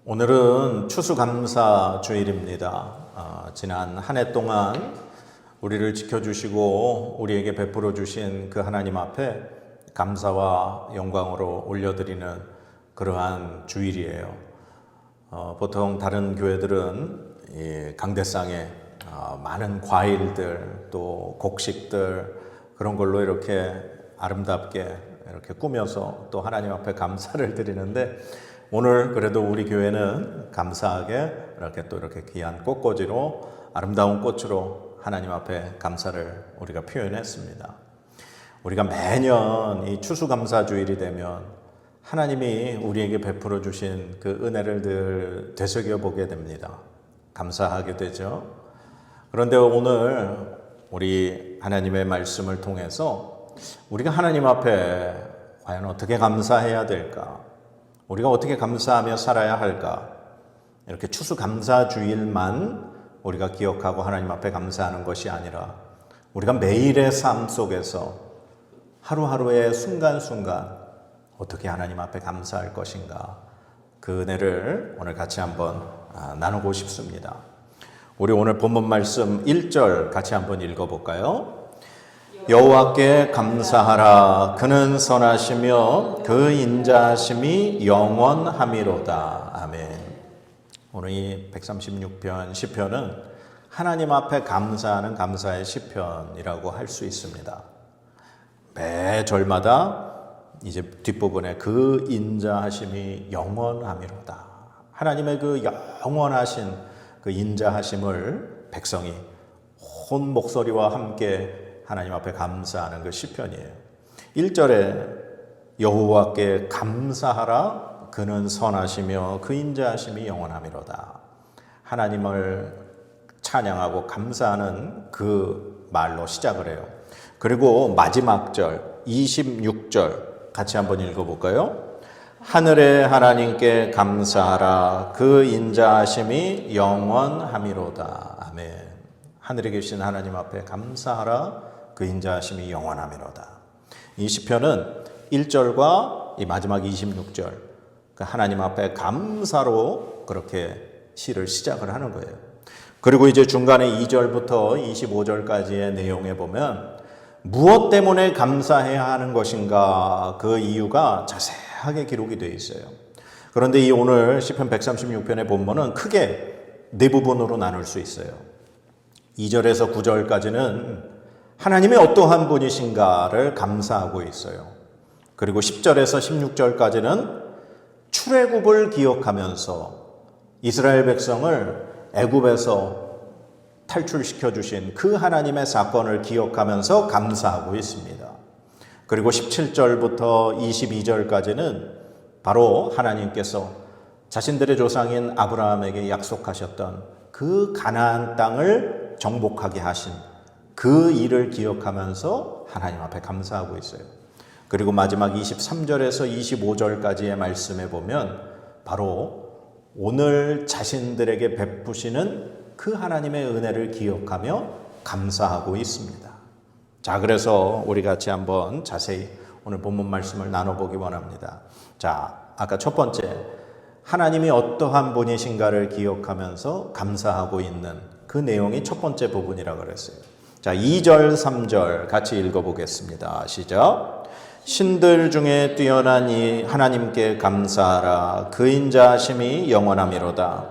오늘은 추수감사 주일입니다. 지난 한 해 동안 우리를 지켜주시고 우리에게 베풀어 주신 그 하나님 앞에 감사와 영광으로 올려드리는 그러한 주일이에요. 보통 다른 교회들은 이 강대상에 많은 과일들 또 곡식들 그런 걸로 이렇게 아름답게 이렇게 꾸며서 또 하나님 앞에 감사를 드리는데, 오늘 그래도 우리 교회는 감사하게 이렇게 귀한 꽃꽂이로 아름다운 꽃으로 하나님 앞에 감사를 우리가 표현했습니다. 우리가 매년 이 추수감사주일이 되면 하나님이 우리에게 베풀어 주신 그 은혜를 늘 되새겨 보게 됩니다. 감사하게 되죠. 그런데 오늘 우리 하나님의 말씀을 통해서 우리가 하나님 앞에 과연 어떻게 감사해야 될까? 우리가 어떻게 감사하며 살아야 할까? 이렇게 추수감사주일만 우리가 기억하고 하나님 앞에 감사하는 것이 아니라 우리가 매일의 삶 속에서 하루하루의 순간순간 어떻게 하나님 앞에 감사할 것인가? 그 은혜를 오늘 같이 한번 나누고 싶습니다. 우리 오늘 본문 말씀 1절 같이 한번 읽어볼까요? 여호와께 감사하라. 그는 선하시며 그 인자하심이 영원함이로다. 아멘. 오늘 이 136편 시편은 하나님 앞에 감사하는 감사의 시편이라고 할 수 있습니다. 매 절마다 이제 뒷부분에 그 인자하심이 영원함이로다. 하나님의 그 영원하신 그 인자하심을 백성이 온 목소리와 함께 하나님 앞에 감사하는 그 시편이에요. 1절에 여호와께 감사하라. 그는 선하시며 그 인자하심이 영원함이로다. 하나님을 찬양하고 감사하는 그 말로 시작을 해요. 그리고 마지막 절 26절 같이 한번 읽어볼까요? 하늘의 하나님께 감사하라. 그 인자하심이 영원함이로다. 아멘. 하늘에 계신 하나님 앞에 감사하라. 그 인자하심이 영원함이로다. 이 시편은 1절과 이 마지막 26절 하나님 앞에 감사로 그렇게 시를 시작을 하는 거예요. 그리고 이제 중간에 2절부터 25절까지의 내용에 보면 무엇 때문에 감사해야 하는 것인가, 그 이유가 자세하게 기록이 되어 있어요. 그런데 이 오늘 시편 136편의 본문은 크게 네 부분으로 나눌 수 있어요. 2절에서 9절까지는 하나님이 어떠한 분이신가를 감사하고 있어요. 그리고 10절에서 16절까지는 출애굽을 기억하면서 이스라엘 백성을 애굽에서 탈출시켜 주신 그 하나님의 사건을 기억하면서 감사하고 있습니다. 그리고 17절부터 22절까지는 바로 하나님께서 자신들의 조상인 아브라함에게 약속하셨던 그 가나안 땅을 정복하게 하신 그 일을 기억하면서 하나님 앞에 감사하고 있어요. 그리고 마지막 23절에서 25절까지의 말씀에 보면 바로 오늘 자신들에게 베푸시는 그 하나님의 은혜를 기억하며 감사하고 있습니다. 자, 그래서 우리 같이 한번 자세히 오늘 본문 말씀을 나눠보기 원합니다. 자, 아까 첫 번째, 하나님이 어떠한 분이신가를 기억하면서 감사하고 있는 그 내용이 첫 번째 부분이라고 그랬어요. 자, 2절, 3절 같이 읽어보겠습니다. 시작. 신들 중에 뛰어난 이 하나님께 감사하라. 그 인자하심이 영원함이로다.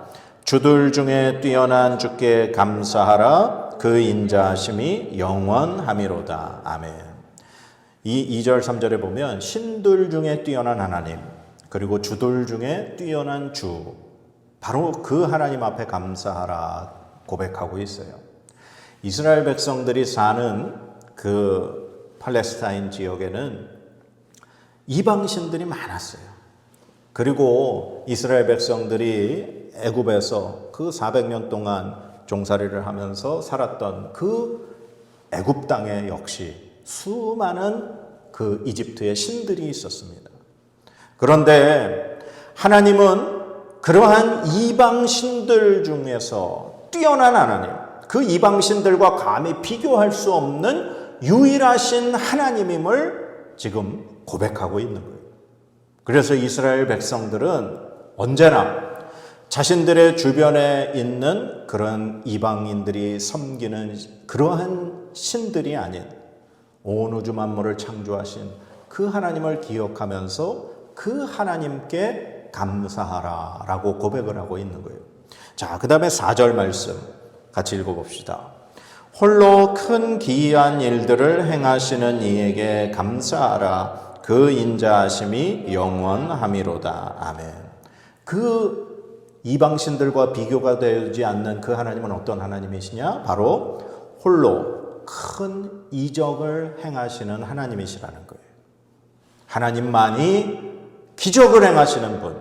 주들 중에 뛰어난 주께 감사하라. 그 인자하심이 영원함이로다. 아멘. 이 2절, 3절에 보면 신들 중에 뛰어난 하나님, 그리고 주들 중에 뛰어난 주, 바로 그 하나님 앞에 감사하라 고백하고 있어요. 이스라엘 백성들이 사는 그 팔레스타인 지역에는 이방신들이 많았어요. 그리고 이스라엘 백성들이 애굽에서 그 400년 동안 종살이를 하면서 살았던 그 애굽 땅에 역시 수많은 그 이집트의 신들이 있었습니다. 그런데 하나님은 그러한 이방신들 중에서 뛰어난 하나님, 그 이방신들과 감히 비교할 수 없는 유일하신 하나님임을 지금 고백하고 있는 거예요. 그래서 이스라엘 백성들은 언제나 자신들의 주변에 있는 그런 이방인들이 섬기는 그러한 신들이 아닌 온 우주 만물을 창조하신 그 하나님을 기억하면서 그 하나님께 감사하라라고 고백을 하고 있는 거예요. 자, 그 다음에 4절 말씀 같이 읽어봅시다. 홀로 큰 기이한 일들을 행하시는 이에게 감사하라. 그 인자하심이 영원함이로다. 아멘. 그 이방신들과 비교가 되지 않는 그 하나님은 어떤 하나님이시냐? 바로 홀로 큰 이적을 행하시는 하나님이시라는 거예요. 하나님만이 기적을 행하시는 분,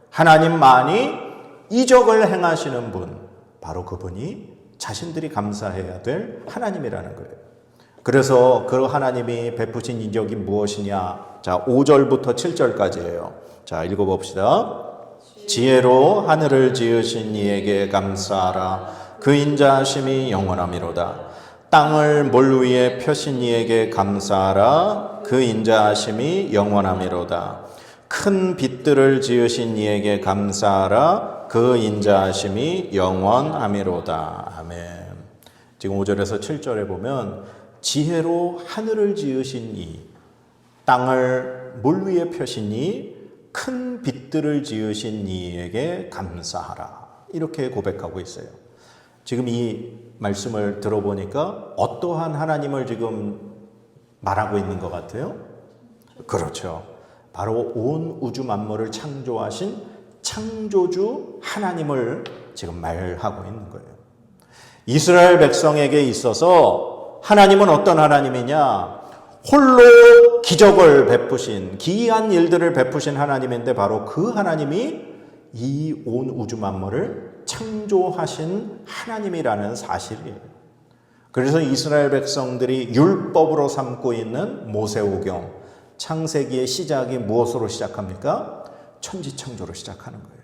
하나님만이 이적을 행하시는 분, 바로 그분이 자신들이 감사해야 될 하나님이라는 거예요. 그래서 그 하나님이 베푸신 이적이 무엇이냐? 자, 5절부터 7절까지예요. 자, 읽어봅시다. 지혜로 하늘을 지으신 이에게 감사하라. 그 인자하심이 영원함이로다. 땅을 몰 위에 펴신 이에게 감사하라. 그 인자하심이 영원함이로다. 큰 빛들을 지으신 이에게 감사하라. 그 인자하심이 영원함이로다. 아멘. 지금 5절에서 7절에 보면 지혜로 하늘을 지으신 이, 땅을 물 위에 펴신 이, 큰 빛들을 지으신 이에게 감사하라. 이렇게 고백하고 있어요. 지금 이 말씀을 들어보니까 어떠한 하나님을 지금 말하고 있는 것 같아요? 그렇죠. 바로 온 우주 만물을 창조하신 창조주 하나님을 지금 말하고 있는 거예요. 이스라엘 백성에게 있어서 하나님은 어떤 하나님이냐? 홀로 기적을 베푸신, 기이한 일들을 베푸신 하나님인데 바로 그 하나님이 이 온 우주 만물을 창조하신 하나님이라는 사실이에요. 그래서 이스라엘 백성들이 율법으로 삼고 있는 모세오경, 창세기의 시작이 무엇으로 시작합니까? 천지창조로 시작하는 거예요.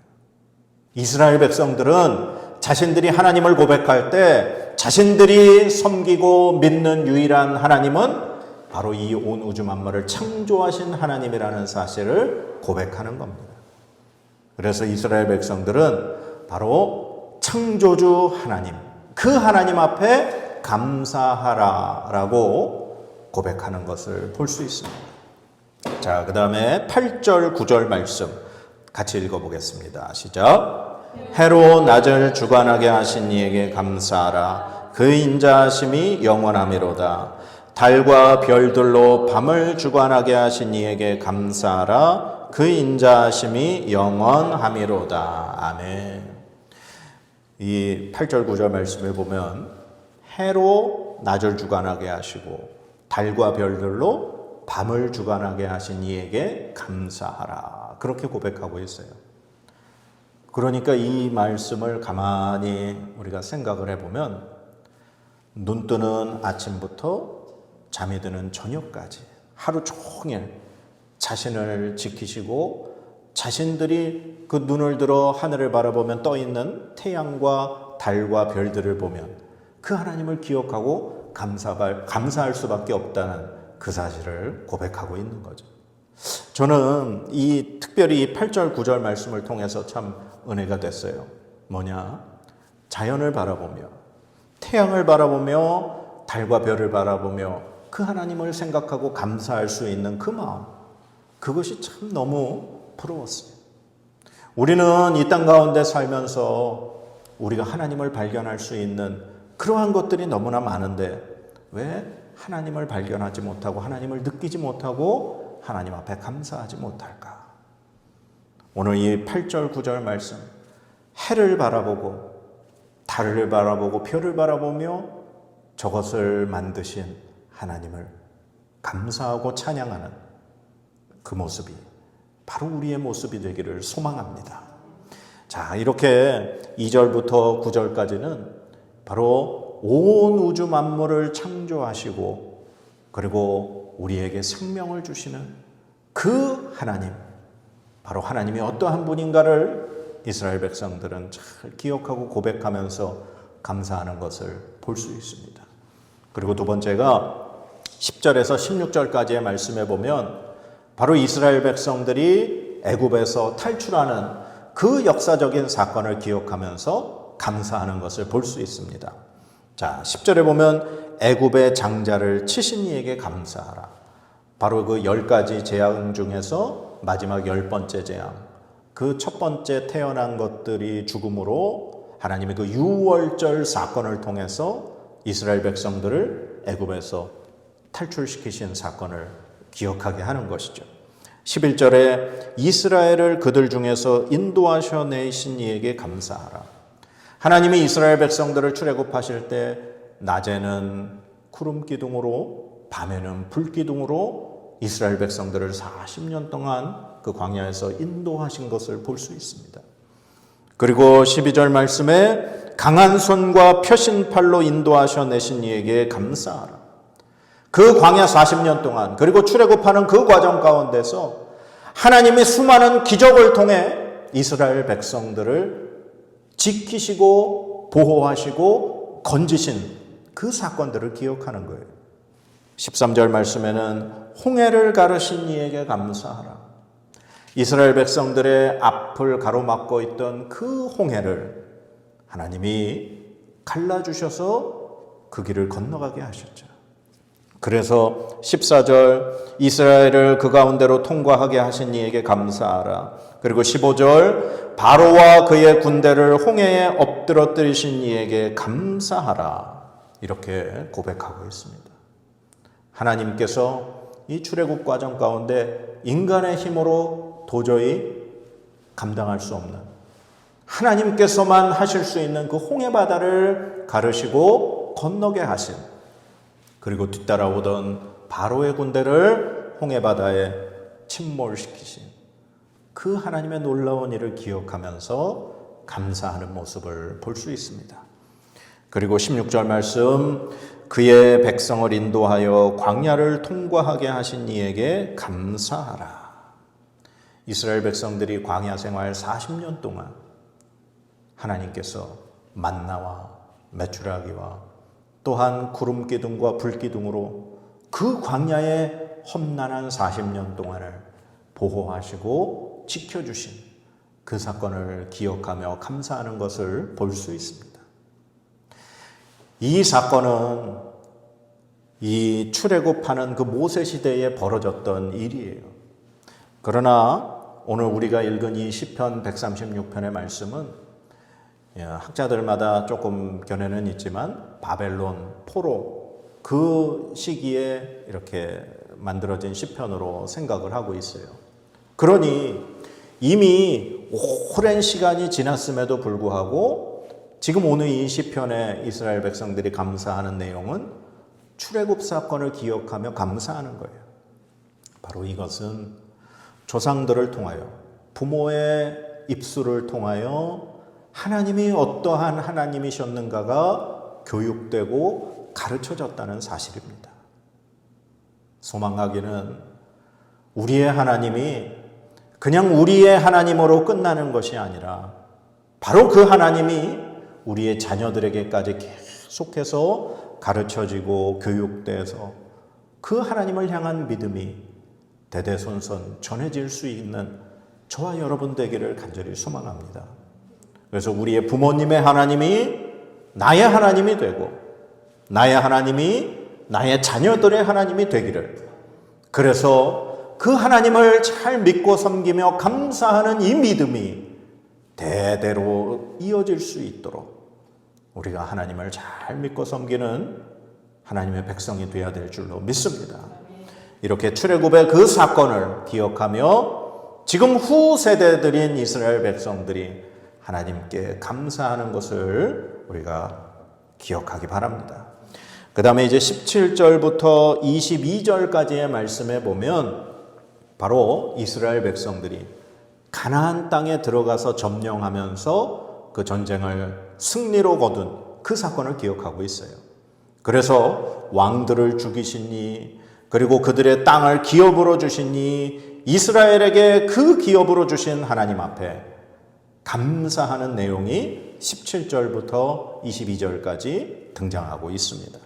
이스라엘 백성들은 자신들이 하나님을 고백할 때 자신들이 섬기고 믿는 유일한 하나님은 바로 이 온 우주 만물을 창조하신 하나님이라는 사실을 고백하는 겁니다. 그래서 이스라엘 백성들은 바로 창조주 하나님, 그 하나님 앞에 감사하라라고 고백하는 것을 볼 수 있습니다. 자, 그 다음에 8절, 9절 말씀 같이 읽어보겠습니다. 시작. 해로 낮을 주관하게 하신 이에게 감사하라. 그 인자하심이 영원함이로다. 달과 별들로 밤을 주관하게 하신 이에게 감사하라. 그 인자하심이 영원함이로다. 아멘. 이 8절 9절 말씀에 보면 해로 낮을 주관하게 하시고 달과 별들로 밤을 주관하게 하신 이에게 감사하라. 그렇게 고백하고 있어요. 그러니까 이 말씀을 가만히 우리가 생각을 해보면 눈 뜨는 아침부터 잠이 드는 저녁까지 하루 종일 자신을 지키시고 자신들이 그 눈을 들어 하늘을 바라보면 떠있는 태양과 달과 별들을 보면 그 하나님을 기억하고 감사할 수밖에 없다는 그 사실을 고백하고 있는 거죠. 저는 특별히 8절 9절 말씀을 통해서 참 은혜가 됐어요. 뭐냐? 자연을 바라보며 태양을 바라보며 달과 별을 바라보며 그 하나님을 생각하고 감사할 수 있는 그 마음, 그것이 참 너무 부러웠어요. 우리는 이 땅 가운데 살면서 우리가 하나님을 발견할 수 있는 그러한 것들이 너무나 많은데 왜 하나님을 발견하지 못하고 하나님을 느끼지 못하고 하나님 앞에 감사하지 못할까? 오늘 이 8절 9절 말씀, 해를 바라보고 달을 바라보고 별을 바라보며 저것을 만드신 하나님을 감사하고 찬양하는 그 모습이 바로 우리의 모습이 되기를 소망합니다. 자, 이렇게 2절부터 9절까지는 바로 온 우주 만물을 창조하시고 그리고 우리에게 생명을 주시는 그 하나님, 바로 하나님이 어떠한 분인가를 이스라엘 백성들은 잘 기억하고 고백하면서 감사하는 것을 볼 수 있습니다. 그리고 두 번째가 10절에서 16절까지의 말씀에 보면 바로 이스라엘 백성들이 애굽에서 탈출하는 그 역사적인 사건을 기억하면서 감사하는 것을 볼 수 있습니다. 자, 10절에 보면 애굽의 장자를 치신 이에게 감사하라. 바로 그 10가지 재앙 중에서 마지막 10번째 재앙, 그 첫 번째 태어난 것들이 죽음으로 하나님의 그 유월절 사건을 통해서 이스라엘 백성들을 애굽에서 탈출시키신 사건을 기억하게 하는 것이죠. 11절에 이스라엘을 그들 중에서 인도하셔 내신 이에게 감사하라. 하나님이 이스라엘 백성들을 출애굽하실 때 낮에는 구름 기둥으로 밤에는 불 기둥으로 이스라엘 백성들을 40년 동안 그 광야에서 인도하신 것을 볼 수 있습니다. 그리고 12절 말씀에 강한 손과 펴신 팔로 인도하셔 내신 이에게 감사하라. 그 광야 40년 동안 그리고 출애굽하는 그 과정 가운데서 하나님이 수많은 기적을 통해 이스라엘 백성들을 지키시고 보호하시고 건지신 그 사건들을 기억하는 거예요. 13절 말씀에는 홍해를 가르신 이에게 감사하라. 이스라엘 백성들의 앞을 가로막고 있던 그 홍해를 하나님이 갈라주셔서 그 길을 건너가게 하셨죠. 그래서 14절 이스라엘을 그 가운데로 통과하게 하신 이에게 감사하라. 그리고 15절 바로와 그의 군대를 홍해에 엎드러뜨리신 이에게 감사하라. 이렇게 고백하고 있습니다. 하나님께서 이 출애굽 과정 가운데 인간의 힘으로 도저히 감당할 수 없는 하나님께서만 하실 수 있는 그 홍해 바다를 가르시고 건너게 하신, 그리고 뒤따라오던 바로의 군대를 홍해 바다에 침몰시키신 그 하나님의 놀라운 일을 기억하면서 감사하는 모습을 볼 수 있습니다. 그리고 16절 말씀, 그의 백성을 인도하여 광야를 통과하게 하신 이에게 감사하라. 이스라엘 백성들이 광야 생활 40년 동안 하나님께서 만나와 메추라기와 또한 구름 기둥과 불 기둥으로 그 광야의 험난한 40년 동안을 보호하시고 지켜주신 그 사건을 기억하며 감사하는 것을 볼 수 있습니다. 이 사건은 이 출애굽하는 그 모세 시대에 벌어졌던 일이에요. 그러나 오늘 우리가 읽은 이 시편 136편의 말씀은 학자들마다 조금 견해는 있지만 바벨론, 포로 그 시기에 이렇게 만들어진 시편으로 생각을 하고 있어요. 그러니 이미 오랜 시간이 지났음에도 불구하고 지금 오늘 이 시편에 이스라엘 백성들이 감사하는 내용은 출애굽 사건을 기억하며 감사하는 거예요. 바로 이것은 조상들을 통하여 부모의 입술을 통하여 하나님이 어떠한 하나님이셨는가가 교육되고 가르쳐졌다는 사실입니다. 소망하기는 우리의 하나님이 그냥 우리의 하나님으로 끝나는 것이 아니라 바로 그 하나님이 우리의 자녀들에게까지 계속해서 가르쳐지고 교육돼서 그 하나님을 향한 믿음이 대대손손 전해질 수 있는 저와 여러분 되기를 간절히 소망합니다. 그래서 우리의 부모님의 하나님이 나의 하나님이 되고 나의 하나님이 나의 자녀들의 하나님이 되기를, 그래서 그 하나님을 잘 믿고 섬기며 감사하는 이 믿음이 대대로 이어질 수 있도록 우리가 하나님을 잘 믿고 섬기는 하나님의 백성이 되어야 될 줄로 믿습니다. 이렇게 출애굽의 그 사건을 기억하며 지금 후 세대들인 이스라엘 백성들이 하나님께 감사하는 것을 우리가 기억하기 바랍니다. 그 다음에 이제 17절부터 22절까지의 말씀에 보면 바로 이스라엘 백성들이 가나안 땅에 들어가서 점령하면서 그 전쟁을 승리로 거둔 그 사건을 기억하고 있어요. 그래서 왕들을 죽이시니, 그리고 그들의 땅을 기업으로 주시니, 이스라엘에게 그 기업으로 주신 하나님 앞에 감사하는 내용이 17절부터 22절까지 등장하고 있습니다.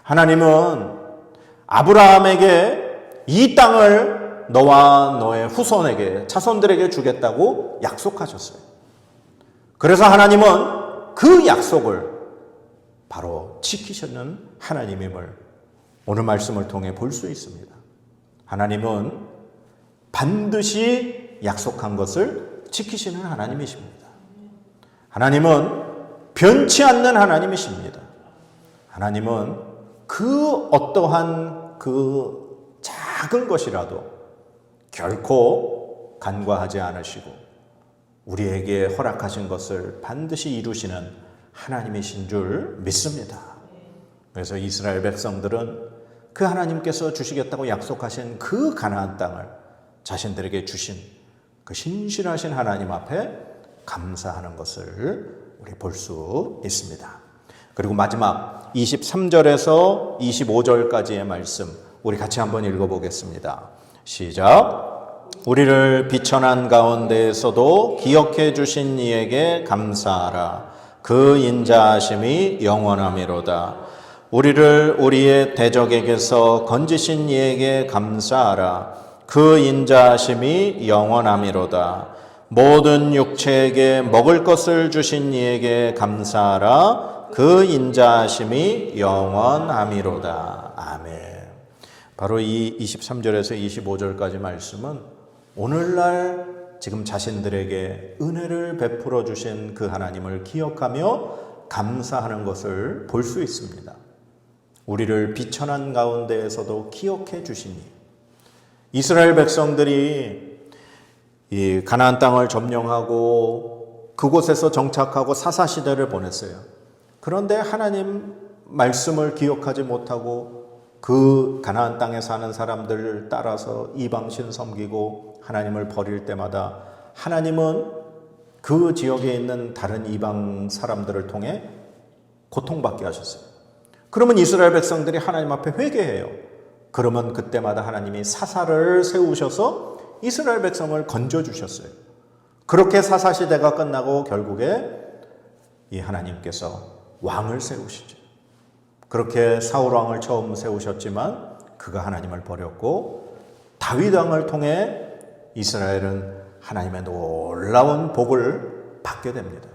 하나님은 아브라함에게 이 땅을 너와 너의 후손에게, 자손들에게 주겠다고 약속하셨어요. 그래서 하나님은 그 약속을 바로 지키시는 하나님임을 오늘 말씀을 통해 볼 수 있습니다. 하나님은 반드시 약속한 것을 지키시는 하나님이십니다. 하나님은 변치 않는 하나님이십니다. 하나님은 그 어떠한 그 작은 것이라도 결코 간과하지 않으시고 우리에게 허락하신 것을 반드시 이루시는 하나님이신 줄 믿습니다. 그래서 이스라엘 백성들은 그 하나님께서 주시겠다고 약속하신 그 가나안 땅을 자신들에게 주신 그 신실하신 하나님 앞에 감사하는 것을 우리 볼 수 있습니다. 그리고 마지막 23절에서 25절까지의 말씀 우리 같이 한번 읽어보겠습니다. 시작. 우리를 비천한 가운데에서도 기억해 주신 이에게 감사하라. 그 인자하심이 영원하미로다. 우리를 우리의 대적에게서 건지신 이에게 감사하라. 그 인자하심이 영원하미로다. 모든 육체에게 먹을 것을 주신 이에게 감사하라. 그 인자하심이 영원하미로다. 아멘. 바로 이 23절에서 25절까지 말씀은 오늘날 지금 자신들에게 은혜를 베풀어 주신 그 하나님을 기억하며 감사하는 것을 볼 수 있습니다. 우리를 비천한 가운데에서도 기억해 주시니 이스라엘 백성들이 이 가나안 땅을 점령하고 그곳에서 정착하고 사사시대를 보냈어요. 그런데 하나님 말씀을 기억하지 못하고 그 가나안 땅에 사는 사람들을 따라서 이방신 섬기고 하나님을 버릴 때마다 하나님은 그 지역에 있는 다른 이방 사람들을 통해 고통받게 하셨어요. 그러면 이스라엘 백성들이 하나님 앞에 회개해요. 그러면 그때마다 하나님이 사사를 세우셔서 이스라엘 백성을 건져주셨어요. 그렇게 사사시대가 끝나고 결국에 이 하나님께서 왕을 세우시죠. 그렇게 사울 왕을 처음 세우셨지만 그가 하나님을 버렸고 다윗 왕을 통해 이스라엘은 하나님의 놀라운 복을 받게 됩니다.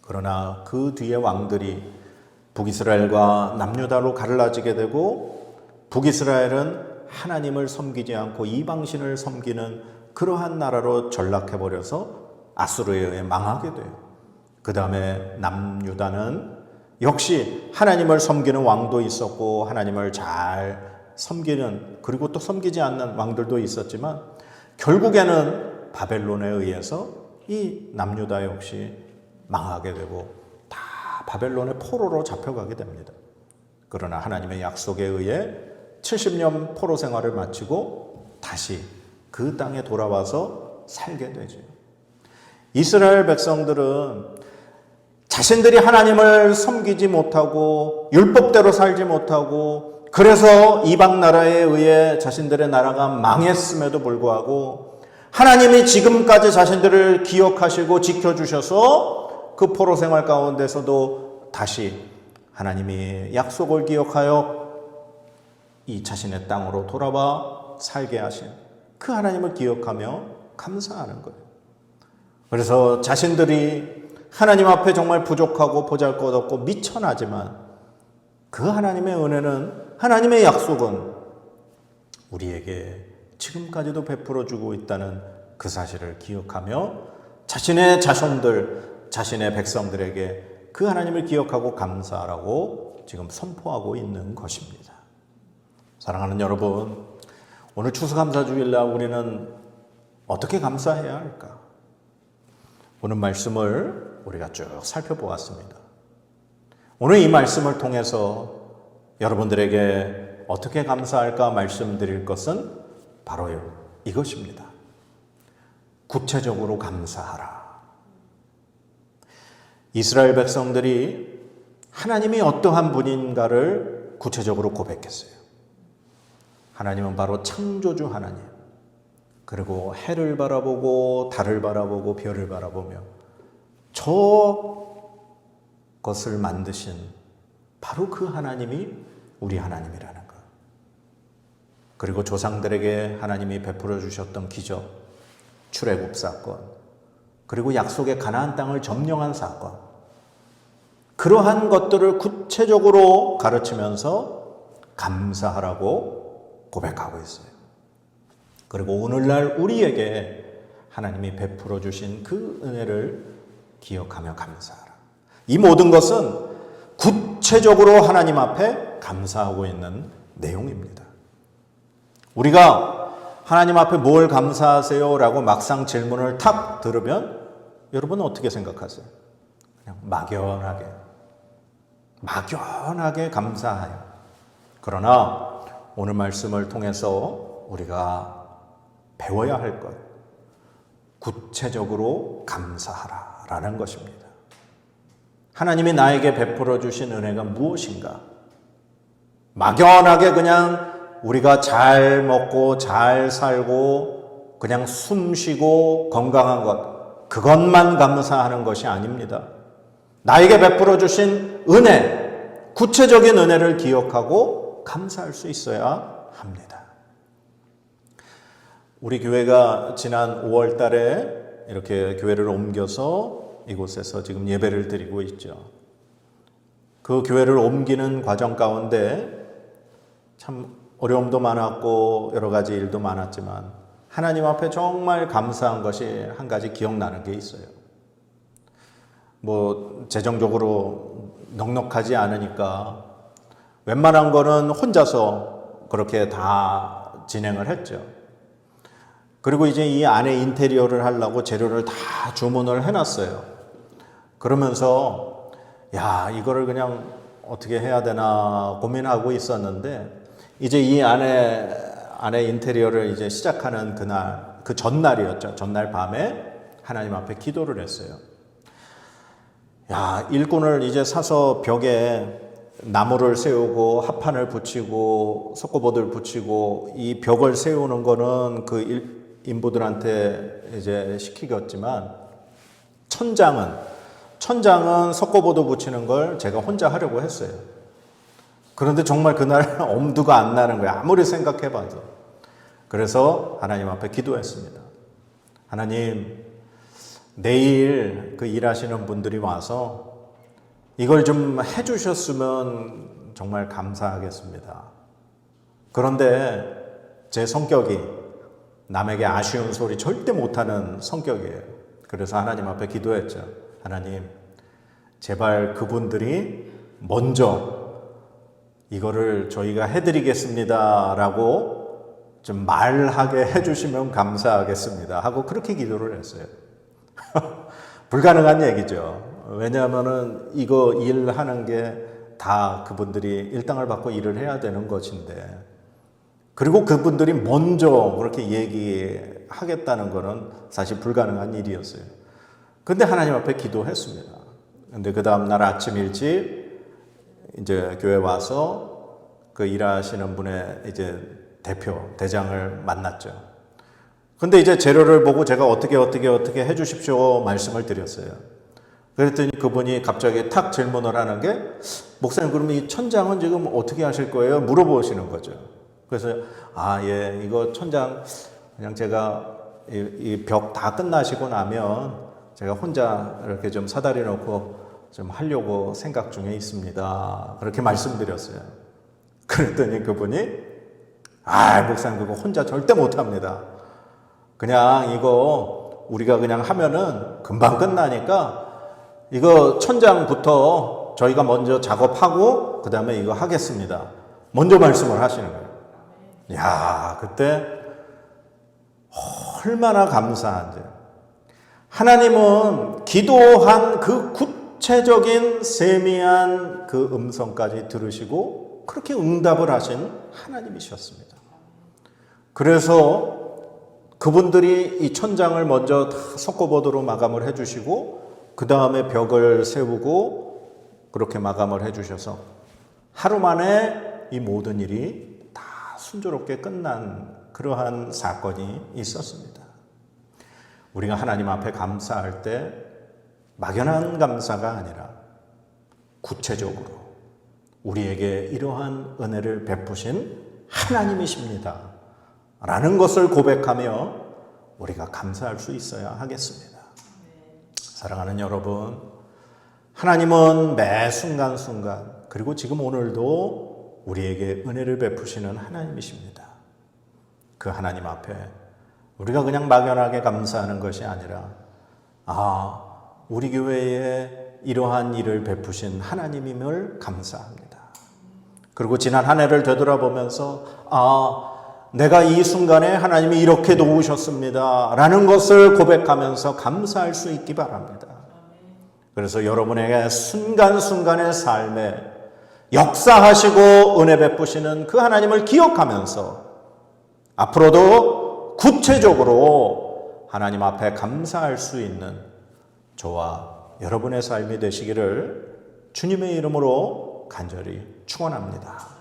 그러나 그 뒤에 왕들이 북이스라엘과 남유다로 갈라지게 되고 북이스라엘은 하나님을 섬기지 않고 이방신을 섬기는 그러한 나라로 전락해버려서 아수르에 의해 망하게 돼요. 그 다음에 남유다는 역시 하나님을 섬기는 왕도 있었고 하나님을 잘 섬기는 그리고 또 섬기지 않는 왕들도 있었지만 결국에는 바벨론에 의해서 이 남유다 역시 망하게 되고 다 바벨론의 포로로 잡혀가게 됩니다. 그러나 하나님의 약속에 의해 70년 포로 생활을 마치고 다시 그 땅에 돌아와서 살게 되죠. 이스라엘 백성들은 자신들이 하나님을 섬기지 못하고 율법대로 살지 못하고 그래서 이방 나라에 의해 자신들의 나라가 망했음에도 불구하고 하나님이 지금까지 자신들을 기억하시고 지켜주셔서 그 포로 생활 가운데서도 다시 하나님이 약속을 기억하여 이 자신의 땅으로 돌아와 살게 하신 그 하나님을 기억하며 감사하는 거예요. 그래서 자신들이 하나님 앞에 정말 부족하고 보잘것없고 미천하지만 그 하나님의 은혜는 하나님의 약속은 우리에게 지금까지도 베풀어주고 있다는 그 사실을 기억하며 자신의 자손들, 자신의 백성들에게 그 하나님을 기억하고 감사하라고 지금 선포하고 있는 것입니다. 사랑하는 여러분, 오늘 추수감사주일날 우리는 어떻게 감사해야 할까? 오늘 말씀을 우리가 쭉 살펴보았습니다. 오늘 이 말씀을 통해서 여러분들에게 어떻게 감사할까 말씀드릴 것은 바로 이것입니다. 구체적으로 감사하라. 이스라엘 백성들이 하나님이 어떠한 분인가를 구체적으로 고백했어요. 하나님은 바로 창조주 하나님. 그리고 해를 바라보고 달을 바라보고 별을 바라보며 저것을 만드신 바로 그 하나님이 우리 하나님이라는 것. 그리고 조상들에게 하나님이 베풀어 주셨던 기적, 출애굽 사건, 그리고 약속의 가나안 땅을 점령한 사건, 그러한 것들을 구체적으로 가르치면서 감사하라고 고백하고 있어요. 그리고 오늘날 우리에게 하나님이 베풀어 주신 그 은혜를 기억하며 감사하라. 이 모든 것은 구체적으로 하나님 앞에 감사하고 있는 내용입니다. 우리가 하나님 앞에 뭘 감사하세요? 라고 막상 질문을 탁 들으면 여러분은 어떻게 생각하세요? 그냥 막연하게 감사해요. 그러나 오늘 말씀을 통해서 우리가 배워야 할 것, 구체적으로 감사하라라는 것입니다. 하나님이 나에게 베풀어 주신 은혜가 무엇인가? 막연하게 그냥 우리가 잘 먹고 잘 살고 그냥 숨 쉬고 건강한 것, 그것만 감사하는 것이 아닙니다. 나에게 베풀어 주신 은혜, 구체적인 은혜를 기억하고 감사할 수 있어야 합니다. 우리 교회가 지난 5월 달에 이렇게 교회를 옮겨서 이곳에서 지금 예배를 드리고 있죠. 그 교회를 옮기는 과정 가운데 참 어려움도 많았고 여러 가지 일도 많았지만 하나님 앞에 정말 감사한 것이 한 가지 기억나는 게 있어요. 재정적으로 넉넉하지 않으니까 웬만한 거는 혼자서 그렇게 다 진행을 했죠. 그리고 이제 이 안에 인테리어를 하려고 재료를 다 주문을 해놨어요. 그러면서 이거를 그냥 어떻게 해야 되나 고민하고 있었는데 이제 이 안에 인테리어를 이제 시작하는 그날, 그 전날이었죠. 전날 밤에 하나님 앞에 기도를 했어요. 일꾼을 이제 사서 벽에 나무를 세우고 합판을 붙이고 석고보드를 붙이고 이 벽을 세우는 거는 그 인부들한테 이제 시키겠지만 천장은 석고보드 붙이는 걸 제가 혼자 하려고 했어요. 그런데 정말 그날 엄두가 안 나는 거예요. 아무리 생각해봐도. 그래서 하나님 앞에 기도했습니다. 하나님, 내일 그 일하시는 분들이 와서 이걸 좀 해주셨으면 정말 감사하겠습니다. 그런데 제 성격이 남에게 아쉬운 소리 절대 못하는 성격이에요. 그래서 하나님 앞에 기도했죠. 하나님, 제발 그분들이 먼저 이거를 저희가 해드리겠습니다 라고 좀 말하게 해주시면 감사하겠습니다 하고 그렇게 기도를 했어요. 불가능한 얘기죠. 왜냐하면은 이거 일하는 게 다 그분들이 일당을 받고 일을 해야 되는 것인데, 그리고 그분들이 먼저 그렇게 얘기하겠다는 거는 사실 불가능한 일이었어요. 근데 하나님 앞에 기도했습니다. 근데 그 다음날 아침 일찍 이제 교회 와서 그 일하시는 분의 이제 대장을 만났죠. 근데 이제 재료를 보고 제가 어떻게 해 주십시오 말씀을 드렸어요. 그랬더니 그분이 갑자기 탁 질문을 하는 게, 목사님 그럼 이 천장은 지금 어떻게 하실 거예요? 물어보시는 거죠. 그래서 예, 이거 천장 그냥 제가 이 벽 다 끝나시고 나면 제가 혼자 이렇게 좀 사다리 놓고 좀 하려고 생각 중에 있습니다. 그렇게 말씀드렸어요. 그랬더니 그분이 목사님 그거 혼자 절대 못합니다. 그냥 이거 우리가 그냥 하면은 금방 끝나니까 이거 천장부터 저희가 먼저 작업하고 그 다음에 이거 하겠습니다. 먼저 말씀을 하시는 거예요. 그때 얼마나 감사한지. 하나님은 기도한 그 구체적인 세미한 그 음성까지 들으시고 그렇게 응답을 하신 하나님이셨습니다. 그래서 그분들이 이 천장을 먼저 다 석고보드로 마감을 해주시고 그 다음에 벽을 세우고 그렇게 마감을 해주셔서 하루 만에 이 모든 일이 다 순조롭게 끝난 그러한 사건이 있었습니다. 우리가 하나님 앞에 감사할 때 막연한 감사가 아니라 구체적으로 우리에게 이러한 은혜를 베푸신 하나님이십니다. 라는 것을 고백하며 우리가 감사할 수 있어야 하겠습니다. 사랑하는 여러분, 하나님은 매 순간순간 그리고 지금 오늘도 우리에게 은혜를 베푸시는 하나님이십니다. 그 하나님 앞에 우리가 그냥 막연하게 감사하는 것이 아니라 우리 교회에 이러한 일을 베푸신 하나님임을 감사합니다. 그리고 지난 한 해를 되돌아보면서 내가 이 순간에 하나님이 이렇게 도우셨습니다 라는 것을 고백하면서 감사할 수 있기 바랍니다. 그래서 여러분에게 순간순간의 삶에 역사하시고 은혜 베푸시는 그 하나님을 기억하면서 앞으로도 구체적으로 하나님 앞에 감사할 수 있는 저와 여러분의 삶이 되시기를 주님의 이름으로 간절히 축원합니다.